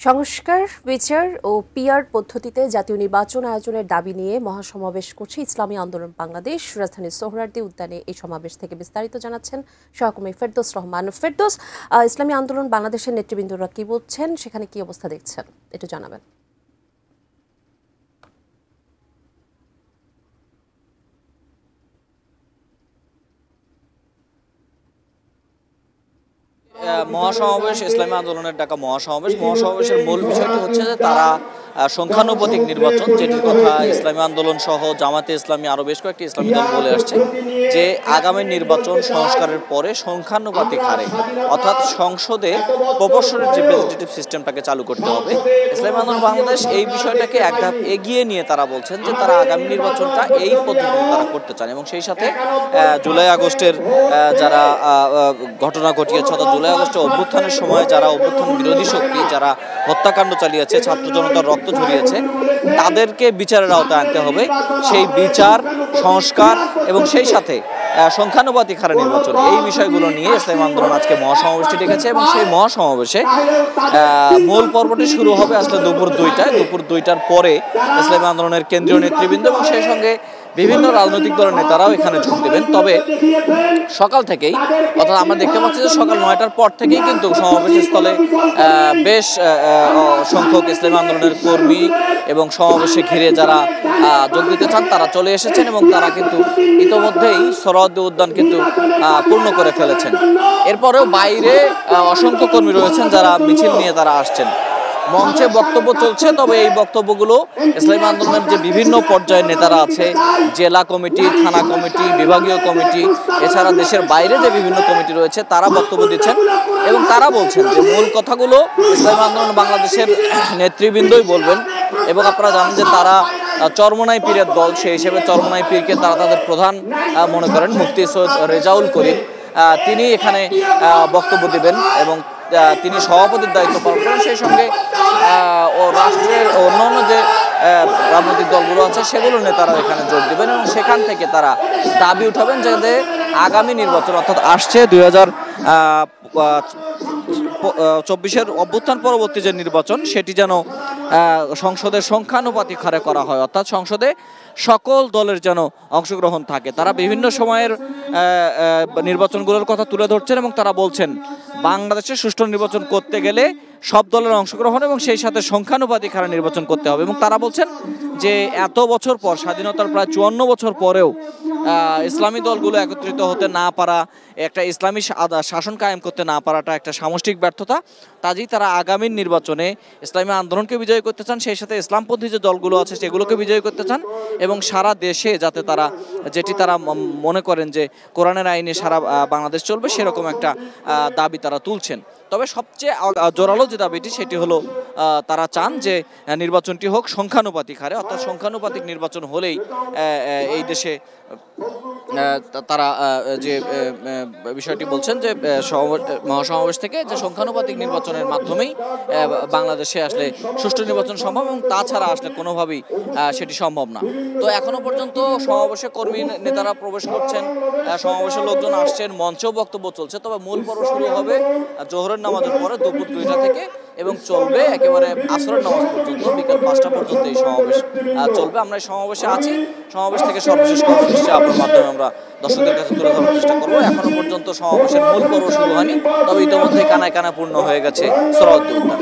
সংস্কার, বিচার ও পিআর পদ্ধতিতে জাতীয় নির্বাচন আয়োজনের দাবি নিয়ে মহাসমাবেশ করছে ইসলামী আন্দোলন বাংলাদেশ। রাজধানীর সোহরাওয়ার্দী উদ্যানে এই সমাবেশ থেকে বিস্তারিত জানাচ্ছেন সহকর্মী ফেরদৌস রহমান। ফেরদৌস, ইসলামী আন্দোলন বাংলাদেশের নেতৃবৃন্দরা কি বলছেন, সেখানে কি অবস্থা দেখছেন, একটু জানাবেন। মহাসমাবেশ, ইসলামী আন্দোলনের ডাকা মহাসমাবেশের মূল বিষয়টি হচ্ছে যে তারা সংখ্যানুপাতিক নির্বাচন, যেটির কথা ইসলামী আন্দোলন সহ জামাতে ইসলামী আরও বেশ কয়েকটি ইসলামী দল বলে আসছে, যে আগামী নির্বাচন সংস্কারের পরে সংখ্যানুপাতিক হারে, অর্থাৎ সংসদে প্রপোর্শনাল রিপ্রেজেন্টেটিভ সিস্টেমটাকে চালু করতে হবে। ইসলামী আন্দোলন বাংলাদেশ এই বিষয়টাকে এক ধাপ এগিয়ে নিয়ে তারা বলছেন যে তারা আগামী নির্বাচনটা এই পদ্ধতিতে তারা করতে চান, এবং সেই সাথে জুলাই আগস্টের যারা ঘটনা ঘটিয়েছে, অর্থাৎ জুলাই আগস্টের অভ্যুত্থানের সময় যারা অভ্যুত্থান বিরোধী শক্তি, যারা হত্যাকাণ্ড চালিয়েছে, ছাত্র জনতার রক্ত ঝরিয়েছে, তাদেরকে বিচারের আওতায় আনতে হবে। সেই বিচার, সংস্কার এবং সেই সাথে সংখ্যানুপাতিক হারে নির্বাচন, এই বিষয়গুলো নিয়ে ইসলামী আন্দোলন আজকে মহাসমাবেশটি ডেকেছে। এবং সেই মহাসমাবেশে মূল পর্বটি শুরু হবে আসলে দুপুর 2টায়। দুপুর 2টার পরে ইসলামী আন্দোলনের কেন্দ্রীয় নেতৃবৃন্দ এবং সেই সঙ্গে বিভিন্ন রাজনৈতিক দলের নেতারাও এখানে যোগ দেবেন। তবে সকাল থেকেই, অর্থাৎ আমরা দেখতে পাচ্ছি যে সকাল 9টার পর থেকেই কিন্তু সমাবেশ স্থলে বেশ সংখ্যক ইসলামী আন্দোলনের কর্মী এবং সমাবেশে ঘিরে যারা যোগ দিতে চান তারা চলে এসেছেন, এবং তারা কিন্তু ইতোমধ্যেই সোহরাওয়ার্দী উদ্যান কিন্তু পূর্ণ করে ফেলেছেন। এরপরেও বাইরে অসংখ্য কর্মী রয়েছেন যারা মিছিল নিয়ে তারা আসছেন। মঞ্চে বক্তব্য চলছে, তবে এই বক্তব্যগুলো ইসলামী আন্দোলনের যে বিভিন্ন পর্যায়ের নেতারা আছে, জেলা কমিটি, থানা কমিটি, বিভাগীয় কমিটি, এছাড়া দেশের বাইরে যে বিভিন্ন কমিটি রয়েছে, তারা বক্তব্য দিচ্ছেন এবং তারা বলছেন যে মূল কথাগুলো ইসলামী আন্দোলন বাংলাদেশের নেতৃবৃন্দই বলবেন। এবং আপনারা জানেন যে তারা চরমোনাই পীরের দল, সেই হিসেবে চরমোনাই পীরকে তারা তাদের প্রধান মনে করেন। মুফতি সৈয়দ রেজাউল করিম তিনি এখানে বক্তব্য দেবেন এবং তিনি সভাপতির দায়িত্ব পালন করেন। সেই সঙ্গে ও রাষ্ট্রের অন্যান্য যে রাজনৈতিক দলগুলো আছে সেগুলোর নেতারা এখানে যোগ দেবেন, এবং সেখান থেকে তারা দাবি উঠাবেন যাতে আগামী নির্বাচন, অর্থাৎ আসছে 2024-এর অভ্যুত্থান পরবর্তী যে নির্বাচন, সেটি যেন সংসদের সংখ্যানুপাতিক হারে করা হয়, অর্থাৎ সংসদে সকল দলের যেন অংশগ্রহণ থাকে। তারা বিভিন্ন সময়ের নির্বাচনগুলোর কথা তুলে ধরছেন এবং তারা বলছেন বাংলাদেশে সুষ্ঠু নির্বাচন করতে গেলে সব দলের অংশগ্রহণ এবং সেই সাথে সংখ্যানুপাতিক হারে নির্বাচন করতে হবে। এবং তারা বলছেন যে এত বছর পর, স্বাধীনতার প্রায় 54 বছর পরেও ইসলামী দলগুলো একত্রিত হতে না পারা, একটা ইসলামী শাসন কায়েম করতে না পারাটা একটা সামষ্টিক ব্যর্থতা। কাজেই তারা আগামী নির্বাচনে ইসলামী আন্দোলনকে বিজয়ী করতে চান, সেই সাথে ইসলামপন্থী যে দলগুলো আছে সেগুলোকে বিজয়ী করতে চান, এবং সারা দেশে যাতে তারা, যেটি তারা মনে করেন যে কোরআনের আইনে সারা বাংলাদেশ চলবে, সেরকম একটা দাবি তারা তুলছেন। তবে সবচেয়ে জোরালো যে দাবিটি সেটি হলো তারা চান যে নির্বাচনটি হোক সংখ্যানুপাতিক হারে, অর্থাৎ সংখ্যানুপাতিক নির্বাচন হলেই এই দেশে তারা যে বিষয়টি বলছেন যে মহাসমাবেশ থেকে, যে সংখ্যানুপাতিক নির্বাচনের মাধ্যমেই বাংলাদেশে আসলে সুষ্ঠু নির্বাচন সম্ভব, এবং তাছাড়া আসলে কোনোভাবেই সেটি সম্ভব না। তো এখনো পর্যন্ত সমাবেশে কর্মী নেতারা প্রবেশ করছেন, সমাবেশের লোকজন আসছেন, মঞ্চেও বক্তব্য চলছে। তবে মূল পর্ব শুরু হবে জোহরের নামাজের পরে দুপুর 2টা থেকে এবং চলবে একেবারে আসরের নামাজ পর্যন্ত, বিকাল 5টা পর্যন্ত এই সমাবেশ চলবে। আমরা এই সমাবেশে আছি, সমাবেশ থেকে সর্বশেষ কর্মসূচি আপনার মাধ্যমে আমরা দর্শকদের কাছে তুলে ধরার চেষ্টা করবো। এখনো পর্যন্ত সমাবেশের মূল পর্ব শুরু হয়নি, তবে ইতিমধ্যে কানায় কানায় পূর্ণ হয়ে গেছে সোহরাওয়ার্দী উদ্যান।